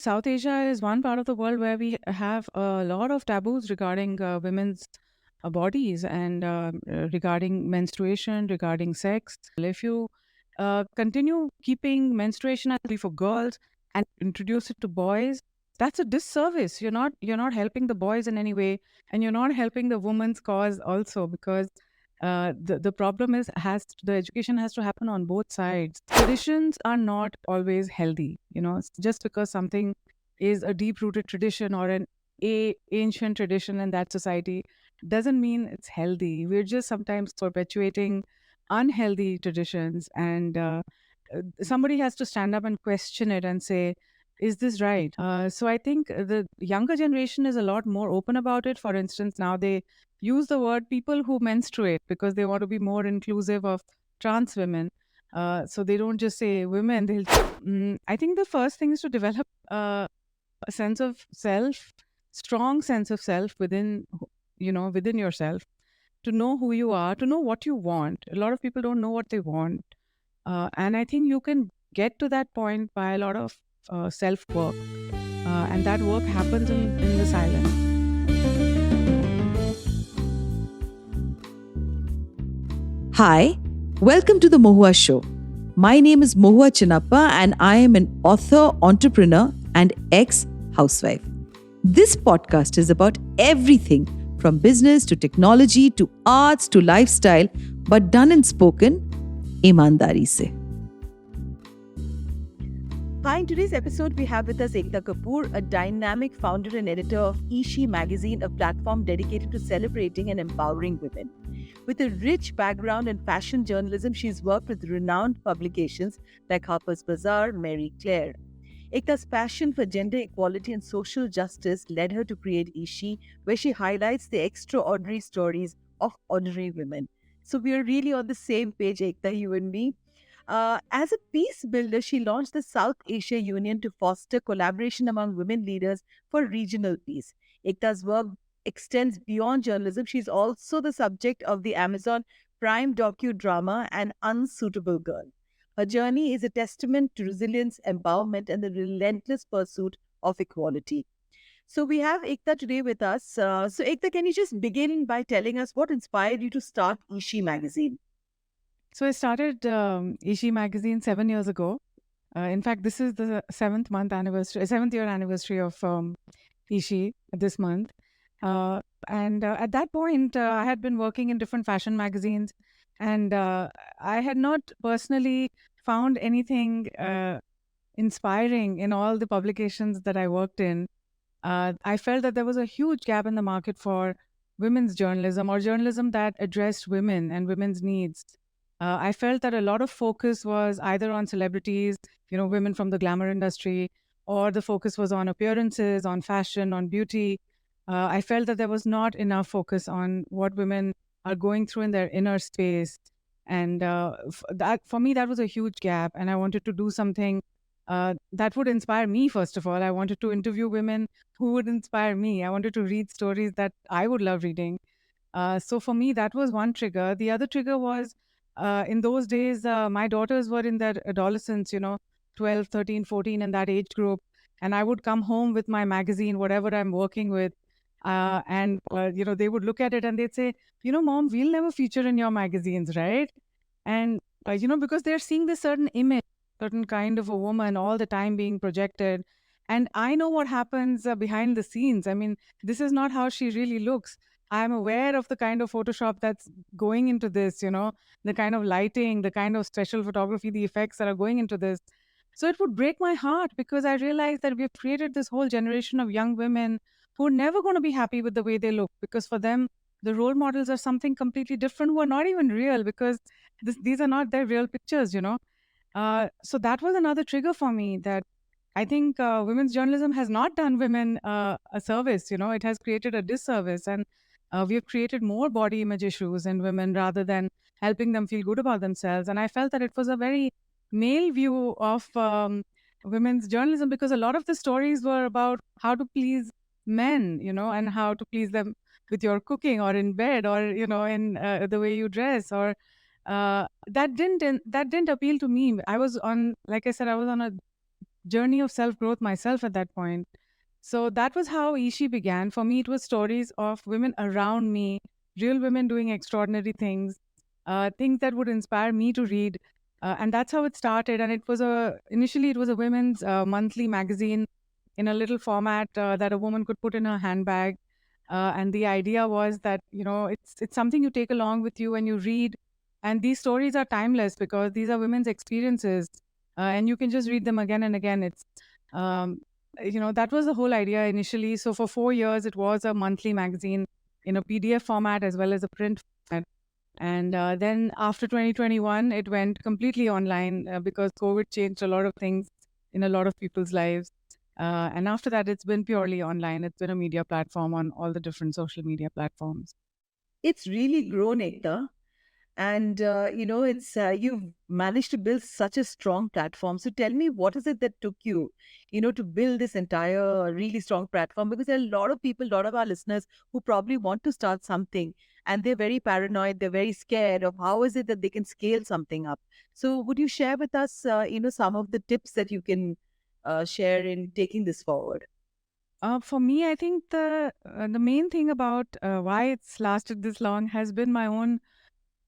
South Asia is one part of the world where we have a lot of taboos regarding women's bodies and regarding menstruation, regarding sex. If you continue keeping menstruation only for girls and introduce it to boys, that's a disservice. You're not helping the boys in any way, and you're not helping the woman's cause also because the problem is has the education has to happen on both sides. Traditions are not always healthy. Just because something is a deep rooted tradition or an ancient tradition in that society doesn't mean it's healthy. We're just sometimes perpetuating unhealthy traditions, and somebody has to stand up and question it and say, is this right? So I think the younger generation is a lot more open about it. For instance, now they use the word people who menstruate because they want to be more inclusive of trans women. So they don't just say women. I think the first thing is to develop a sense of self, strong sense of self within yourself, to know who you are, to know what you want. A lot of people don't know what they want. And I think you can get to that point by a lot of self work. And that work happens in the silence. Hi, welcome to the Mohua show. My name is Mohua Chinappa and I am an author, entrepreneur, and ex-housewife. This podcast is about everything from business to technology to arts to lifestyle, but done and spoken ईमानदारी से. Hi, in today's episode, we have with us Aekta Kapoor, a dynamic founder and editor of eShe magazine, a platform dedicated to celebrating and empowering women. With a rich background in fashion journalism, she's worked with renowned publications like Harper's Bazaar, Marie Claire. Ekta's passion for gender equality and social justice led her to create eShe, where she highlights the extraordinary stories of ordinary women. So we are really on the same page, Ekta, you and me. As a peace builder, she launched the South Asia Union to foster collaboration among women leaders for regional peace. Ekta's work extends beyond journalism. She's also the subject of the Amazon Prime docudrama An Unsuitable Girl. Her journey is a testament to resilience, empowerment, and the relentless pursuit of equality. So we have Ekta today with us. So Ekta, can you just begin by telling us what inspired you to start eShe magazine? So I started eShe magazine 7 years ago. In fact, this is the seventh year anniversary of eShe this month. And at that point, I had been working in different fashion magazines, and I had not personally found anything inspiring in all the publications that I worked in. I felt that there was a huge gap in the market for women's journalism or journalism that addressed women and women's needs. I felt that a lot of focus was either on celebrities, women from the glamour industry, or the focus was on appearances, on fashion, on beauty. I felt that there was not enough focus on what women are going through in their inner space. And that, for me, that was a huge gap. And I wanted to do something that would inspire me, first of all. I wanted to interview women who would inspire me. I wanted to read stories that I would love reading. So for me, that was one trigger. The other trigger was in those days, my daughters were in their adolescence, 12, 13, 14, in that age group. And I would come home with my magazine, whatever I'm working with. And they would look at it and they'd say, Mom, we'll never feature in your magazines, right? And, because they're seeing this certain image, certain kind of a woman all the time being projected. And I know what happens behind the scenes. I mean, this is not how she really looks. I'm aware of the kind of Photoshop that's going into this, the kind of lighting, the kind of special photography, the effects that are going into this. So it would break my heart because I realized that we've created this whole generation of young women who are never going to be happy with the way they look, because for them, the role models are something completely different who are not even real, because these are not their real pictures. So that was another trigger for me, that I think women's journalism has not done women a service. It has created a disservice, and we have created more body image issues in women rather than helping them feel good about themselves. And I felt that it was a very male view of women's journalism, because a lot of the stories were about how to please men, and how to please them with your cooking or in bed or in the way you dress, or that didn't appeal to me. I was on, like I said, I was on a journey of self growth myself at that point. So that was how eShe began. For me, it was stories of women around me, real women doing extraordinary things, things that would inspire me to read. And that's how it started. And it was initially it was a women's monthly magazine in a little format that a woman could put in her handbag. And the idea was that, it's something you take along with you when you read. And these stories are timeless because these are women's experiences. And you can just read them again and again. Um, that was the whole idea initially. So for 4 years, it was a monthly magazine in a PDF format as well as a print format. And then after 2021, it went completely online because COVID changed a lot of things in a lot of people's lives. And after that, it's been purely online. It's been a media platform on all the different social media platforms. It's really grown, Ekta. And it's you've managed to build such a strong platform. So tell me, what is it that took you, to build this entire really strong platform? Because there are a lot of people, a lot of our listeners who probably want to start something, and they're very paranoid, they're very scared of how is it that they can scale something up. So would you share with us, some of the tips that you can share in taking this forward? For me, I think the main thing about why it's lasted this long has been my own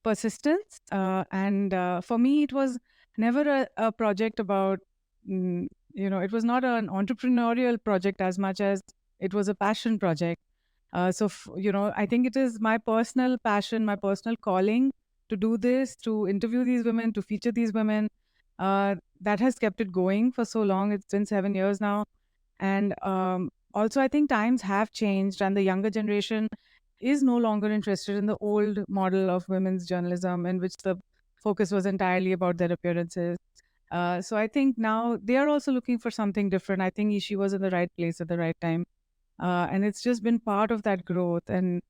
persistence. And for me, it was never a project about, it was not an entrepreneurial project as much as it was a passion project. I think it is my personal passion, my personal calling to do this, to interview these women, to feature these women. That has kept it going for so long. It's been 7 years now. And also, I think times have changed, and the younger generation is no longer interested in the old model of women's journalism, in which the focus was entirely about their appearances. So I think now they are also looking for something different. I think Ishi was in the right place at the right time. And it's just been part of that growth. And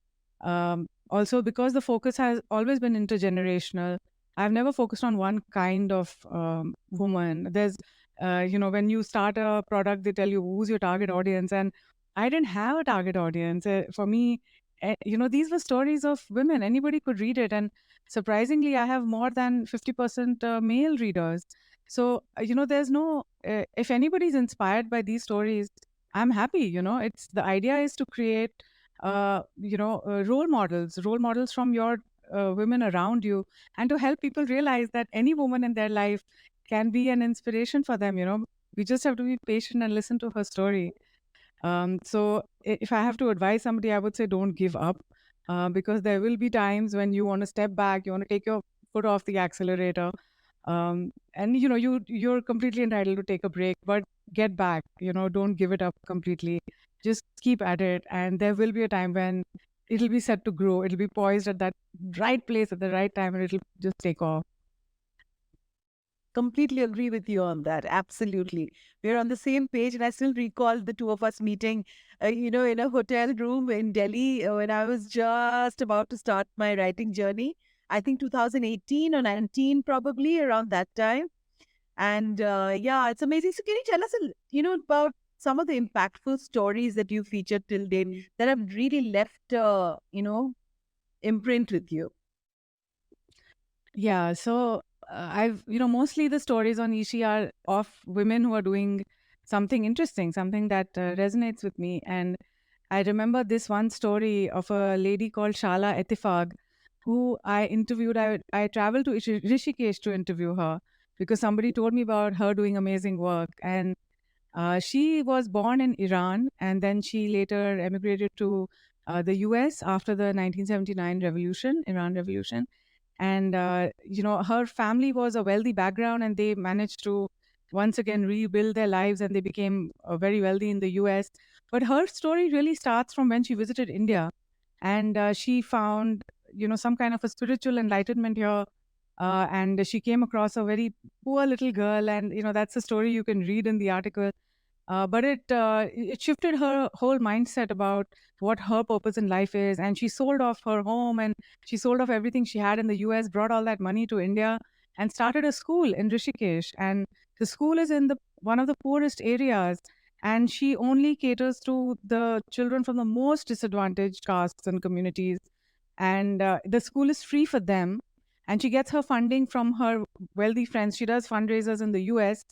also because the focus has always been intergenerational, I've never focused on one kind of woman. When you start a product, they tell you who's your target audience. And I didn't have a target audience. For me, these were stories of women. Anybody could read it. And surprisingly, I have more than 50% male readers. So, there's no, if anybody's inspired by these stories, I'm happy. It's the idea is to create, role models from your women around you, and to help people realize that any woman in their life can be an inspiration for them. We just have to be patient and listen to her story. If I have to advise somebody, I would say don't give up, because there will be times when you want to step back, you want to take your foot off the accelerator, and you're completely entitled to take a break, but get back. Don't give it up completely. Just keep at it, and there will be a time when it'll be set to grow. It'll be poised at that right place at the right time, and it'll just take off. Completely agree with you on that. Absolutely. We're on the same page. And I still recall the two of us meeting, in a hotel room in Delhi when I was just about to start my writing journey. I think 2018 or 19, probably around that time. And yeah, it's amazing. So can you tell us, about some of the impactful stories that you featured till date that have really left, imprint with you? Yeah, so mostly the stories on Ishi are of women who are doing something interesting, something that resonates with me. And I remember this one story of a lady called Shala Etifag, who I interviewed. I traveled to Rishikesh to interview her because somebody told me about her doing amazing work. And she was born in Iran, and then she later emigrated to the US after the 1979 revolution, Iran Revolution. And her family was a wealthy background, and they managed to once again rebuild their lives, and they became very wealthy in the US. But her story really starts from when she visited India, and she found some kind of a spiritual enlightenment here. And she came across a very poor little girl, and that's a story you can read in the article. But it shifted her whole mindset about what her purpose in life is, and she sold off her home, and she sold off everything she had in the US, brought all that money to India, and started a school in Rishikesh. And the school is in the one of the poorest areas, and she only caters to the children from the most disadvantaged castes and communities. And the school is free for them, and she gets her funding from her wealthy friends. She does fundraisers in the US,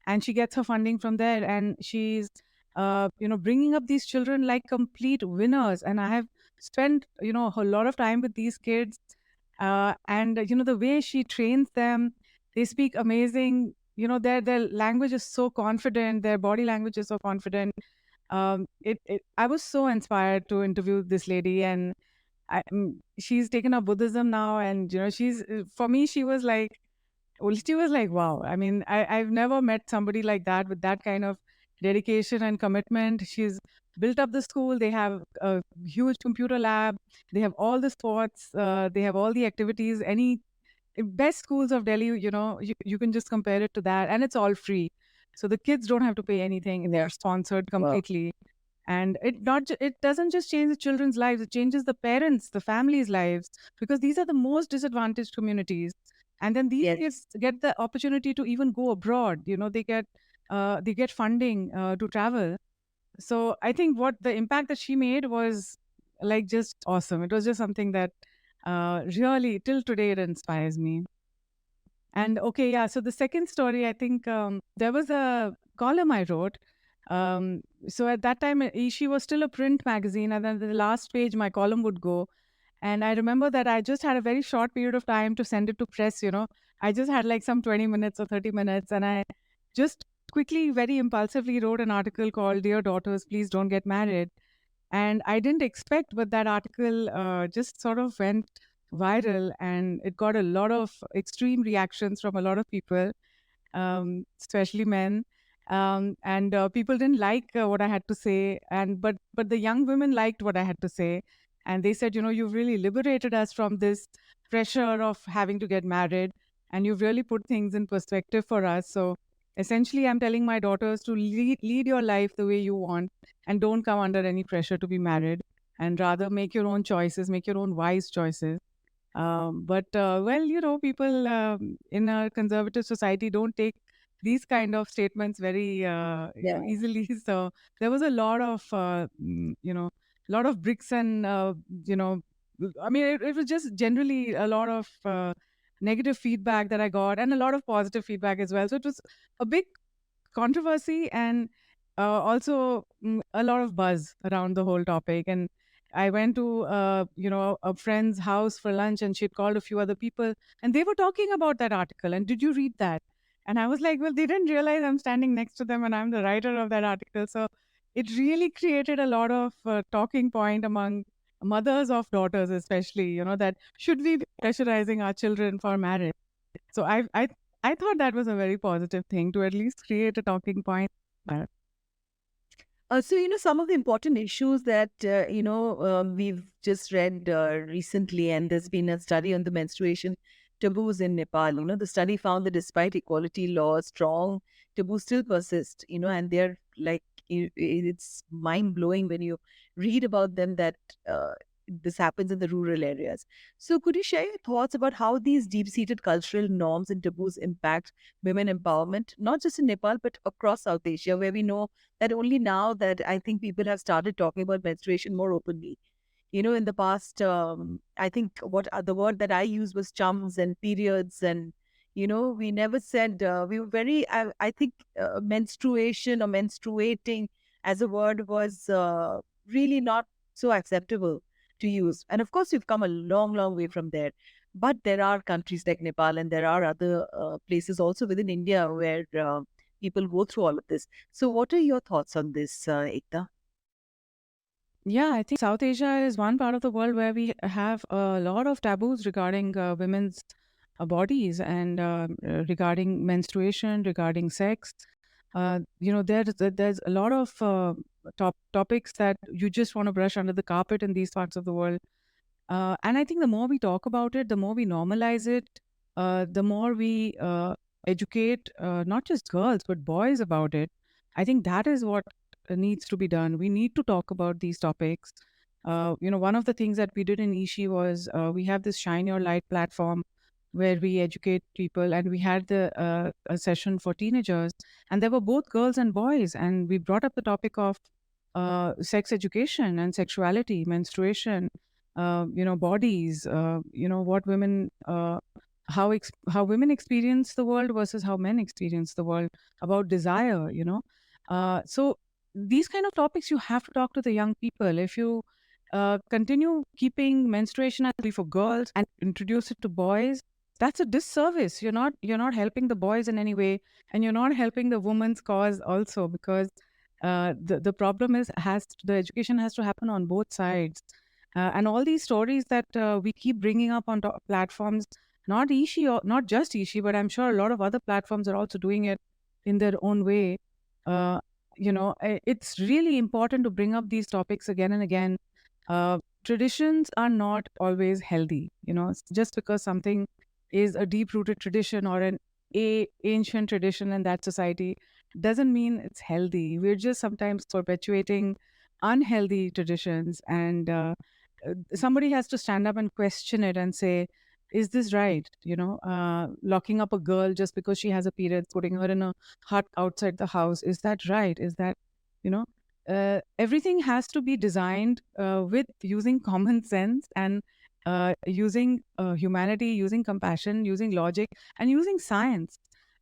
and she gets her funding from there, and she's bringing up these children like complete winners. And I have spent a lot of time with these kids, and the way she trains them, they speak amazing. Their language is so confident, their body language is so confident. I was so inspired to interview this lady, and she's taken up Buddhism now, and she's for me, she was like, wow. I mean, I've never met somebody like that with that kind of dedication and commitment. She's built up the school. They have a huge computer lab. They have all the sports. They have all the activities. Any best schools of Delhi, you can just compare it to that, and it's all free. So the kids don't have to pay anything, and they are sponsored Wow. completely. And it doesn't just change the children's lives; it changes the parents, the families' lives, because these are the most disadvantaged communities. And then these Yes. kids get the opportunity to even go abroad. They get funding to travel. So I think what the impact that she made was like just awesome. It was just something that really till today it inspires me. And okay, yeah. So the second story, I think there was a column I wrote. So at that time, eShe was still a print magazine, and then the last page, my column would go. And I remember that I just had a very short period of time to send it to press. I just had like some 20 minutes or 30 minutes, and I just quickly, very impulsively wrote an article called "Dear Daughters, Please Don't Get Married." And I didn't expect, but that article just sort of went viral, and it got a lot of extreme reactions from a lot of people, especially men. And people didn't like what I had to say, and but the young women liked what I had to say, and they said, you've really liberated us from this pressure of having to get married, and you've really put things in perspective for us. So essentially, I'm telling my daughters to lead your life the way you want, and don't come under any pressure to be married, and rather make your own choices, make your own wise choices. Well, people in a conservative society don't take these kind of statements very Yeah. easily. So there was a lot of, lot of bricks and, I mean, it was just generally a lot of negative feedback that I got, and a lot of positive feedback as well. So it was a big controversy, and also a lot of buzz around the whole topic. And I went to a friend's house for lunch, and she'd called a few other people, and they were talking about that article. And did you read that? And I was like, well, they didn't realize I'm standing next to them and I'm the writer of that article. So it really created a lot of talking point among mothers of daughters, especially, that should we be pressurizing our children for marriage? So I thought that was a very positive thing to at least create a talking point. So, some of the important issues that, we've just read recently, and there's been a study on the menstruation taboos in Nepal. The study found that despite equality laws, strong taboos still persist, and they're like, it's mind blowing when you read about them that this happens in the rural areas. So, could you share your thoughts about how these deep seated cultural norms and taboos impact women empowerment, not just in Nepal, but across South Asia, where we know that only now that I think people have started talking about menstruation more openly. In the past, I think the word that I used was chums and periods, and we never said we were very. I think menstruation or menstruating as a word was really not so acceptable to use. And of course, we've come a long, long way from there. But there are countries like Nepal, and there are other places also within India where people go through all of this. So, what are your thoughts on this, Ekta? Yeah, I think South Asia is one part of the world where we have a lot of taboos regarding women's bodies, and regarding menstruation, regarding sex. There's a lot of topics that you just want to brush under the carpet in these parts of the world. And I think the more we talk about it, the more we normalize it, the more we educate not just girls but boys about it. I think that is what needs to be done. We need to talk about these topics. One of the things that we did in eShe was we have this Shine Your Light platform where we educate people, and we had a session for teenagers, and there were both girls and boys, and we brought up the topic of sex education and sexuality, menstruation, bodies, what women how women experience the world versus how men experience the world, about desire, so these kind of topics you have to talk to the young people. If you continue keeping menstruation as only for girls and introduce it to boys, that's a disservice. You're not helping the boys in any way, and you're not helping the woman's cause also, because the problem is, the education has to happen on both sides. And all these stories that we keep bringing up on platforms, not eShe, or not just eShe, but I'm sure a lot of other platforms are also doing it in their own way. uh, it's really important to bring up these topics again and again. Traditions are not always healthy. Just because something is a deep rooted tradition or an ancient tradition in that society doesn't mean it's healthy. We're just sometimes perpetuating unhealthy traditions, and somebody has to stand up and question it and say, is this right? Locking up a girl just because she has a period, putting her in a hut outside the house, is that right? Is that, you know everything has to be designed with using common sense, and using humanity, using compassion, using logic, and using science.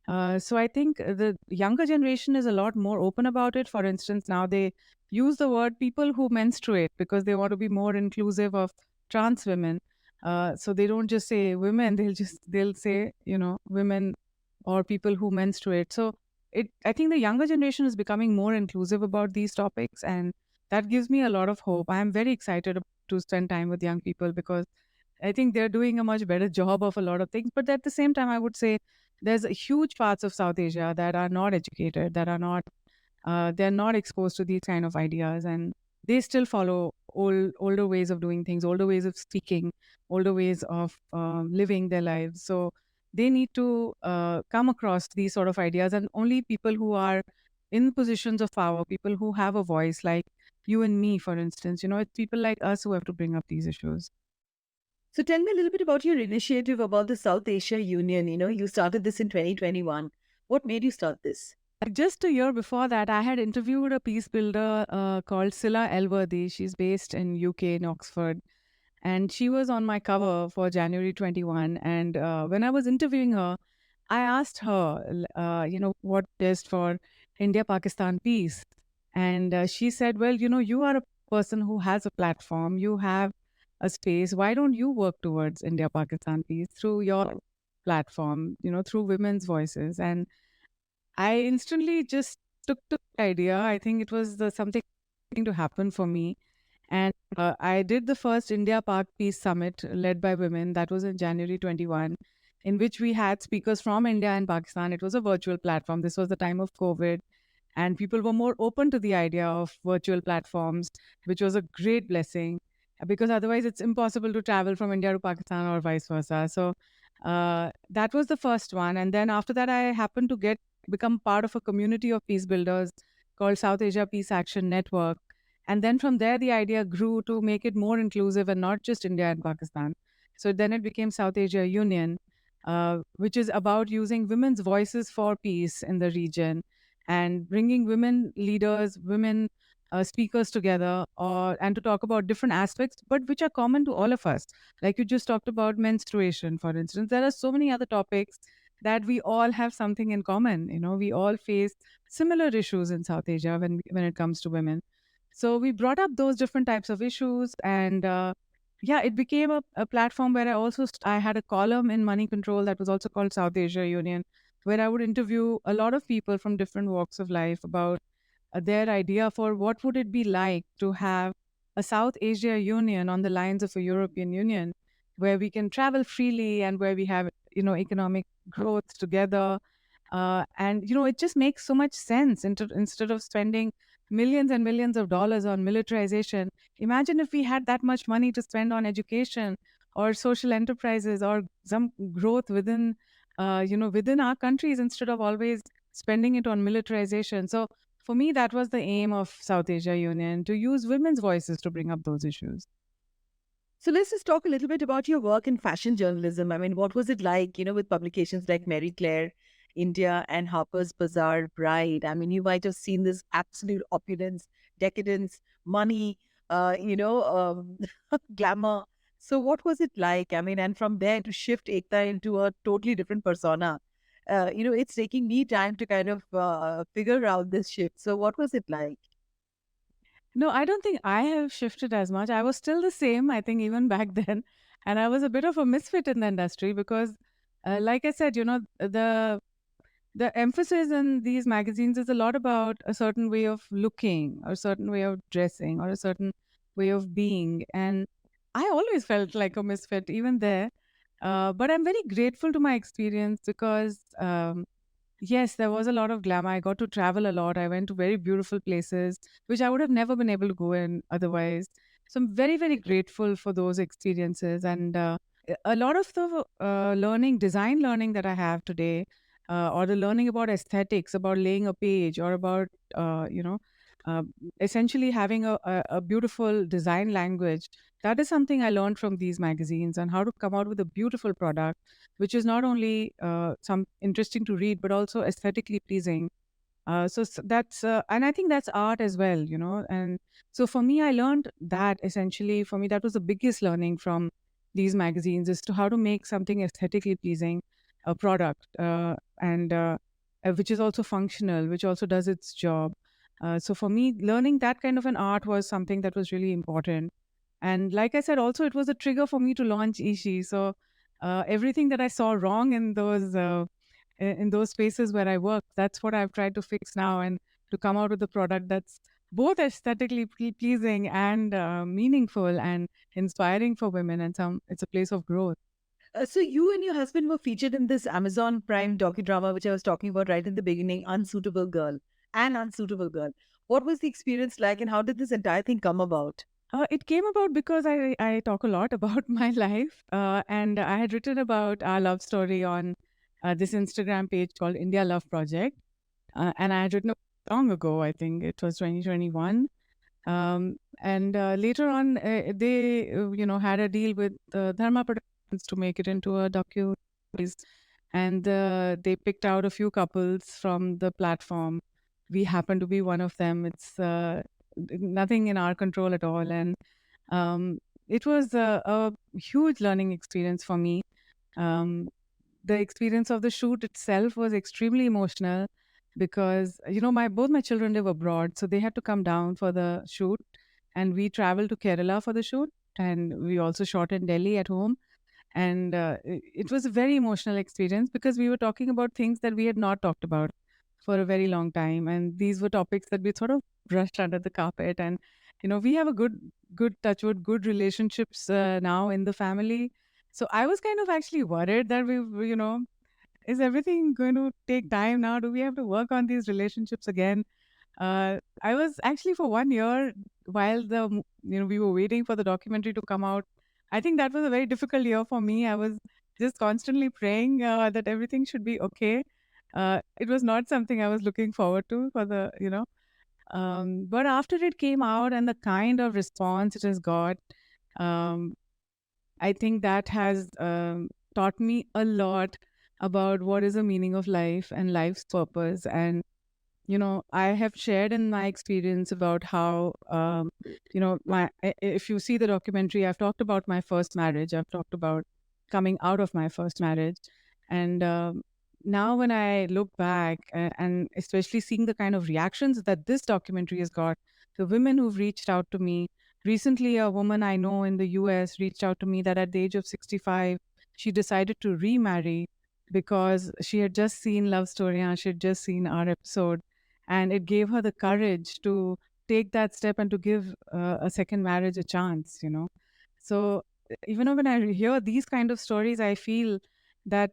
So I think the younger generation is a lot more open about it. For instance, now they use the word people who menstruate because they want to be more inclusive of trans women. So they don't just say women; they'll say, women or people who menstruate. So I think the younger generation is becoming more inclusive about these topics, and that gives me a lot of hope. I am very excited to spend time with young people, because I think they're doing a much better job of a lot of things. But at the same time, I would say there's a huge parts of South Asia that are not educated, that are not they're not exposed to these kind of ideas, and they still follow older ways of doing things, older ways of speaking, older ways of living their lives. So they need to come across these sort of ideas, and only people who are in positions of power, people who have a voice, like you and me, for instance, it's people like us who have to bring up these issues. So tell me a little bit about your initiative about the South Asia Union. You started this in 2021. What made you start this? Just a year before that, I had interviewed a peace builder called Sila Elworthy. She's based in UK, in Oxford, and she was on my cover for January 21. And when I was interviewing her, I asked her, what is for India-Pakistan peace, and she said, "Well, you are a person who has a platform, you have a space. Why don't you work towards India-Pakistan peace through your platform, through women's voices?" And I instantly just took to the idea. I think it was something to happen for me. And I did the first India Pak Peace Summit led by women. That was in January 21, in which we had speakers from India and Pakistan. It was a virtual platform. This was the time of COVID, and people were more open to the idea of virtual platforms, which was a great blessing, because otherwise it's impossible to travel from India to Pakistan or vice versa. So that was the first one. And then after that, I happened to become part of a community of peace builders called South Asia Peace Action Network. And then from there, the idea grew to make it more inclusive and not just India and Pakistan. So then it became South Asia Union, which is about using women's voices for peace in the region, and bringing women leaders, women speakers together, and to talk about different aspects, but which are common to all of us. Like you just talked about menstruation, for instance. There are so many other topics that we all have something in common. We all face similar issues in South Asia when it comes to women. So we brought up those different types of issues, and yeah, it became a platform where I had a column in Money Control that was also called South Asia Union, where I would interview a lot of people from different walks of life about their idea for what would it be like to have a South Asia Union on the lines of a European Union, where we can travel freely and where we have economic growth together. And it just makes so much sense. Instead of spending millions and millions of dollars on militarization, imagine if we had that much money to spend on education or social enterprises or some growth within our countries, instead of always spending it on militarization. So for me, that was the aim of South Asia Union, to use women's voices to bring up those issues. So let's just talk a little bit about your work in fashion journalism. I mean, what was it like, with publications like Mary Claire, India, and Harper's Bazaar Bride? I mean, you might have seen this absolute opulence, decadence, money, glamour. So what was it like? I mean, and from there to shift Ekta into a totally different persona, it's taking me time to kind of figure out this shift. So what was it like? No, I don't think I have shifted as much. I was still the same, I think, even back then. And I was a bit of a misfit in the industry because, like I said, the emphasis in these magazines is a lot about a certain way of looking, or a certain way of dressing, or a certain way of being. And I always felt like a misfit, even there. But I'm very grateful to my experience because yes, there was a lot of glamour. I got to travel a lot. I went to very beautiful places, which I would have never been able to go in otherwise. So I'm very, very grateful for those experiences. And a lot of the design learning that I have today, or the learning about aesthetics, about laying a page, or about, uh, you know, uh, essentially having a beautiful design language, that is something I learned from these magazines, and how to come out with a beautiful product which is not only some interesting to read but also aesthetically pleasing. That's and I think that's art as well, and so for me I learned that, essentially for me that was the biggest learning from these magazines, as to how to make something aesthetically pleasing, a product, and which is also functional, which also does its job. So for me, learning that kind of an art was something that was really important. And like I said, also it was a trigger for me to launch eShe. So everything that I saw wrong in those spaces where I work, that's what I've tried to fix now, and to come out with a product that's both aesthetically pleasing and meaningful and inspiring for women, and it's a place of growth. So you and your husband were featured in this Amazon Prime docudrama, which I was talking about right in the beginning, Unsuitable Girl and Unsuitable Girl. What was the experience like, and how did this entire thing come about? It came about because I talk a lot about my life, and I had written about our love story on this Instagram page called India Love Project, and I had written long ago. I think it was 2021. And later on, they had a deal with Dharma Productions to make it into a docu series, and they picked out a few couples from the platform. We happen to be one of them. It's nothing in our control at all, and um, it was a huge learning experience for me. Um, the experience of the shoot itself was extremely emotional because my both my children live abroad, so they had to come down for the shoot, and we traveled to Kerala for the shoot, and we also shot in Delhi at home. And it was a very emotional experience because we were talking about things that we had not talked about for a very long time, and these were topics that we sort of brushed under the carpet. And we have a good touch wood, good relationships now in the family. So I was kind of actually worried that is everything going to take time now? Do we have to work on these relationships again? I was actually, for 1 year, while we were waiting for the documentary to come out. I think that was a very difficult year for me. I was just constantly praying that everything should be okay. It was not something I was looking forward to for but after it came out and the kind of response it has got, um, I think that has taught me a lot about what is the meaning of life and life's purpose. And I have shared in my experience about how if you see the documentary, I've talked about my first marriage, I've talked about coming out of my first marriage. And now when I look back, and especially seeing the kind of reactions that this documentary has got, the women who've reached out to me recently, a woman I know in the US reached out to me that at the age of 65 she decided to remarry because she had just seen Love Story and she had just seen our episode, and it gave her the courage to take that step and to give a second marriage a chance. So even when I hear these kind of stories, I feel that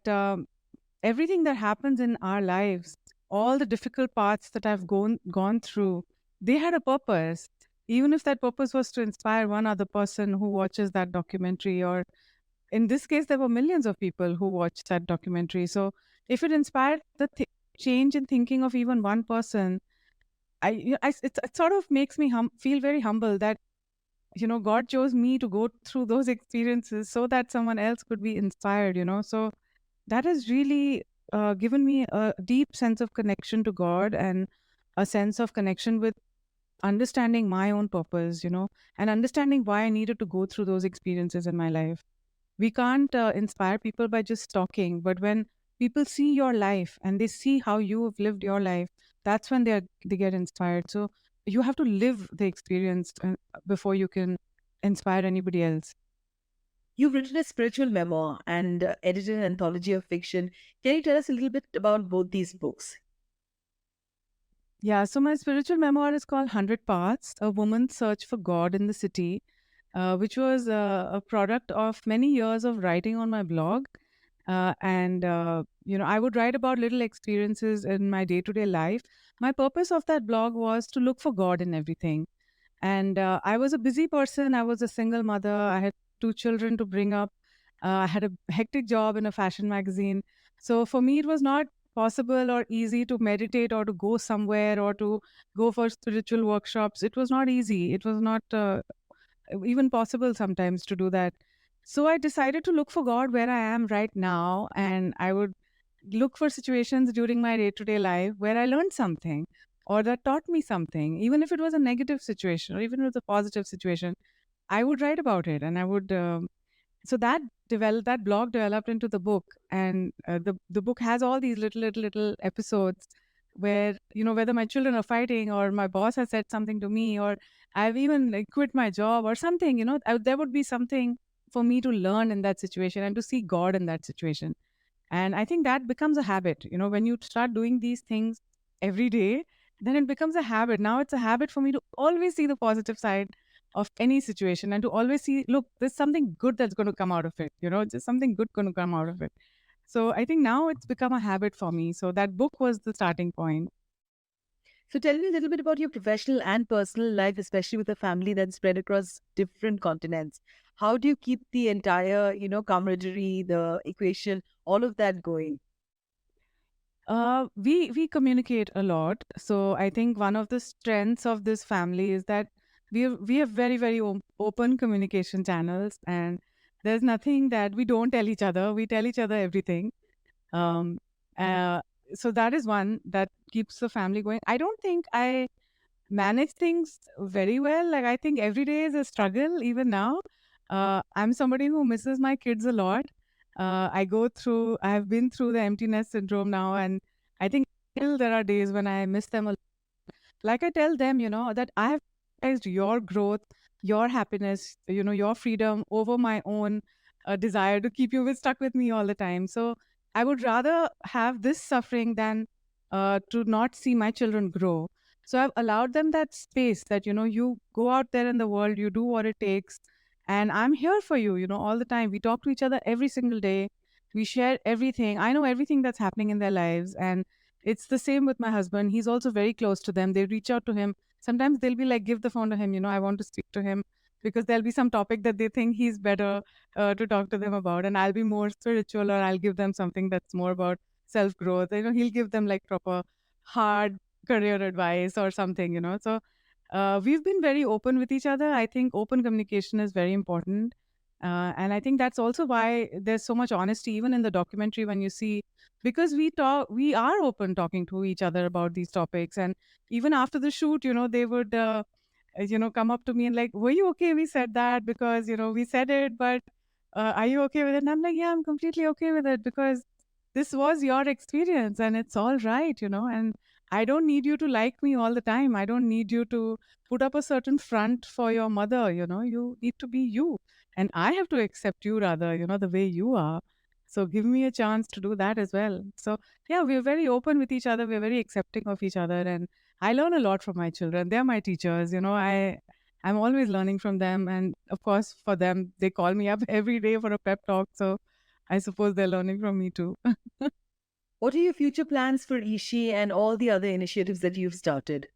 everything that happens in our lives, all the difficult paths that I've gone through, they had a purpose. Even if that purpose was to inspire one other person who watches that documentary, or in this case there were millions of people who watched that documentary. So if it inspired the change in thinking of even one person, it sort of makes me feel very humble that God chose me to go through those experiences so that someone else could be inspired. So that has really given me a deep sense of connection to God, and a sense of connection with understanding my own purpose, and understanding why I needed to go through those experiences in my life. We can't inspire people by just talking, but when people see your life and they see how you have lived your life, that's when they get inspired. So you have to live the experience before you can inspire anybody else. You've written a spiritual memoir and edited an anthology of fiction. Can you tell us a little bit about both these books? Yeah, so my spiritual memoir is called 100 Paths, A Woman's Search for God in the City, which was a product of many years of writing on my blog. I would write about little experiences in my day to day life. My purpose of that blog was to look for God in everything. And I was a busy person. I was a single mother. I had two children to bring up. I had a hectic job in a fashion magazine. So for me, it was not possible or easy to meditate or to go somewhere or to go for spiritual workshops. It was not easy. It was not even possible sometimes to do that. So I decided to look for God where I am right now. And I would look for situations during my day to day life where I learned something or that taught me something, even if it was a negative situation or even if it was a positive situation. I would write about it, and I would. So that blog developed into the book, and the book has all these little episodes where whether my children are fighting or my boss has said something to me or I've even like, quit my job or something. There would be something for me to learn in that situation and to see God in that situation. And I think that becomes a habit. When you start doing these things every day, then it becomes a habit. Now it's a habit for me to always see the positive side of any situation and to always see, look, there's something good that's going to come out of it. Just something good going to come out of it. So I think now it's become a habit for me. So that book was the starting point. So tell me a little bit about your professional and personal life, especially with a family that's spread across different continents. How do you keep the entire, camaraderie, the equation, all of that going? We communicate a lot. So I think one of the strengths of this family is that we have very very open communication channels, and there's nothing that we don't tell each other. We tell each other everything. Um, uh, so that is one that keeps the family going. I don't think I manage things very well. Like I think every day is a struggle. Even now, I'm somebody who misses my kids a lot. I have been through the empty nest syndrome now, and I think still there are days when I miss them a lot. Like I tell them, that I have prioritized your growth, your happiness, your freedom over my own desire to keep you stuck with me all the time. So I would rather have this suffering than to not see my children grow. So I've allowed them that space that, you go out there in the world, you do what it takes, and I'm here for you, all the time. We talk to each other every single day. We share everything. I know everything that's happening in their lives. And it's the same with my husband. He's also very close to them. They reach out to him. Sometimes they'll be like, give the phone to him, I want to speak to him because there'll be some topic that they think he's better to talk to them about. And I'll be more spiritual or I'll give them something that's more about self growth. He'll give them like proper hard career advice or something, So we've been very open with each other. I think open communication is very important. And I think that's also why there's so much honesty, even in the documentary, when you see, because we are open talking to each other about these topics. And even after the shoot, they would, come up to me and like, were you okay? We said that because, we said it, but are you okay with it? And I'm like, yeah, I'm completely okay with it because this was your experience and it's all right, and I don't need you to like me all the time. I don't need you to put up a certain front for your mother, you need to be you. And I have to accept you rather, the way you are. So give me a chance to do that as well. So yeah, we're very open with each other. We're very accepting of each other. And I learn a lot from my children. They're my teachers. I'm always learning from them. And of course, for them, they call me up every day for a pep talk. So I suppose they're learning from me too. What are your future plans for eShe and all the other initiatives that you've started?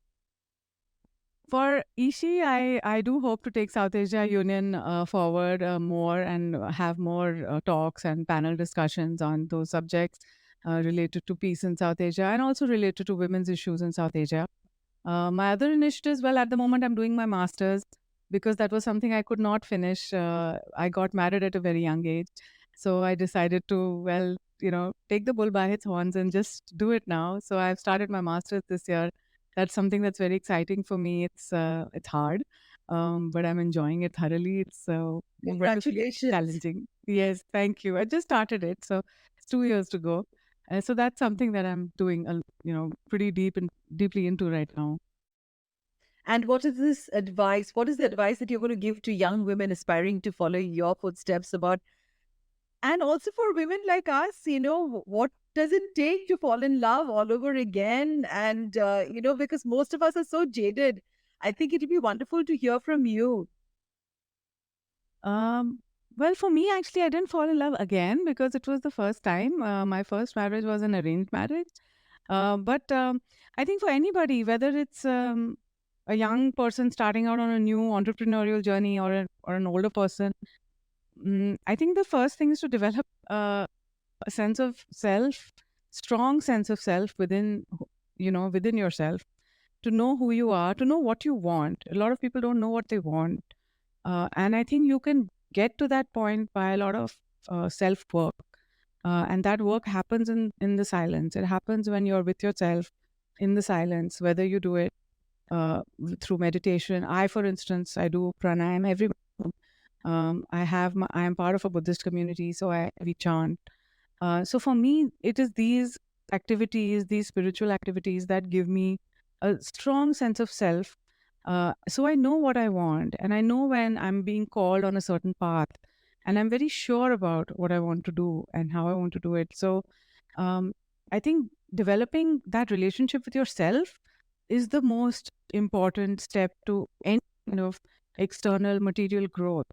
For eShe, I do hope to take South Asia Union forward more and have more talks and panel discussions on those subjects related to peace in South Asia and also related to women's issues in South Asia. My other initiatives, well, at the moment, I'm doing my master's because that was something I could not finish. I got married at a very young age. So I decided to, take the bull by its horns and just do it now. So I've started my master's this year that's something that's very exciting for me. It's hard, but I'm enjoying it thoroughly. It's Congratulations. challenging. Yes, thank you. I just started it, so it's 2 years to go. So that's something that I'm doing, pretty deeply into right now. And what is this advice? What is the advice that you're going to give to young women aspiring to follow your footsteps about, and also for women like us, what does it take to fall in love all over again? And, because most of us are so jaded, I think it would be wonderful to hear from you. Um, well, for me, actually, I didn't fall in love again because it was the first time. My first marriage was an arranged marriage. But I think for anybody, whether it's a young person starting out on a new entrepreneurial journey or an older person, I think the first thing is to develop a sense of self, strong sense of self within yourself, to know who you are, to know what you want. A lot of people don't know what they want. And I think you can get to that point by a lot of self work. And that work happens in the silence. It happens when you're with yourself in the silence, whether you do it through meditation. For instance, I do pranayama every morning. I am part of a Buddhist community, so we chant. So for me, it is these activities, these spiritual activities that give me a strong sense of self. So I know what I want, and I know when I'm being called on a certain path, and I'm very sure about what I want to do and how I want to do it. So um, I think developing that relationship with yourself is the most important step to any kind of external material growth,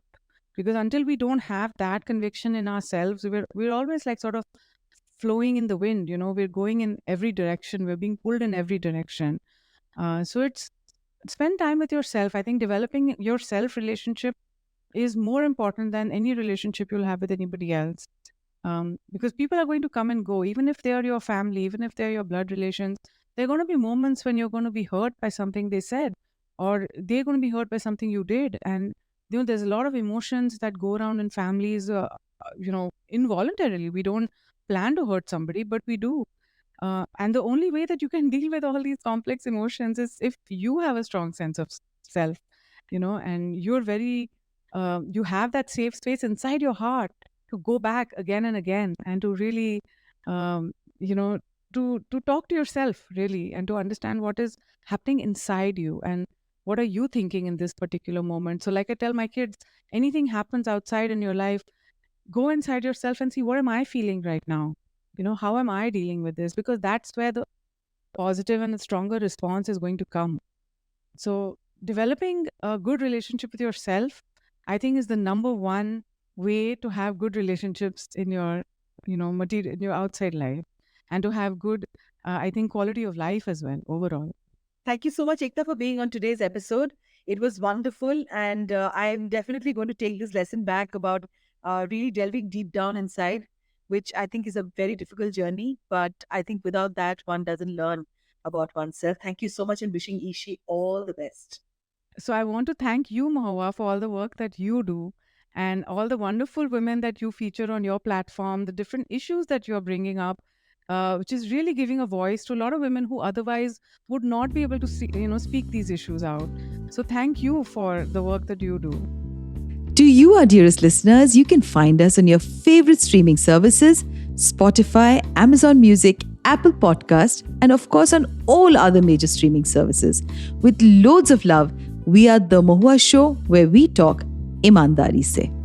because until we don't have that conviction in ourselves, we're always like sort of flowing in the wind. We're going in every direction, we're being pulled in every direction. So it's spend time with yourself. I think developing your self relationship is more important than any relationship you'll have with anybody else, because people are going to come and go. Even if they are your family, even if they're your blood relations, there are going to be moments when you're going to be hurt by something they said, or they're going to be hurt by something you did. And there's a lot of emotions that go around in families, involuntarily. We don't plan to hurt somebody, but we do. And the only way that you can deal with all these complex emotions is if you have a strong sense of self, and you have that safe space inside your heart to go back again and again, and to really, um, you know, to talk to yourself really, and to understand what is happening inside you, and what are you thinking in this particular moment. So, like I tell my kids, anything happens outside in your life, go inside yourself and see, what am I feeling right now? How am I dealing with this? Because that's where the positive and the stronger response is going to come. So, developing a good relationship with yourself, I think, is the number one way to have good relationships in your, material, in your outside life, and to have good, I think, quality of life as well overall. Thank you so much, Ekta, for being on today's episode. It was wonderful, and I'm definitely going to take this lesson back about really delving deep down inside, which I think is a very difficult journey. But I think without that, one doesn't learn about oneself. Thank you so much, and wishing eShe all the best. So I want to thank you, Mohua, for all the work that you do, and all the wonderful women that you feature on your platform, the different issues that you're bringing up, which is really giving a voice to a lot of women who otherwise would not be able to speak these issues out. So thank you for the work that you do. To you, our dearest listeners, you can find us on your favorite streaming services, Spotify, Amazon Music, Apple Podcast, and of course on all other major streaming services. With loads of love, we are The Mohua Show, where we talk ईमानदारी से.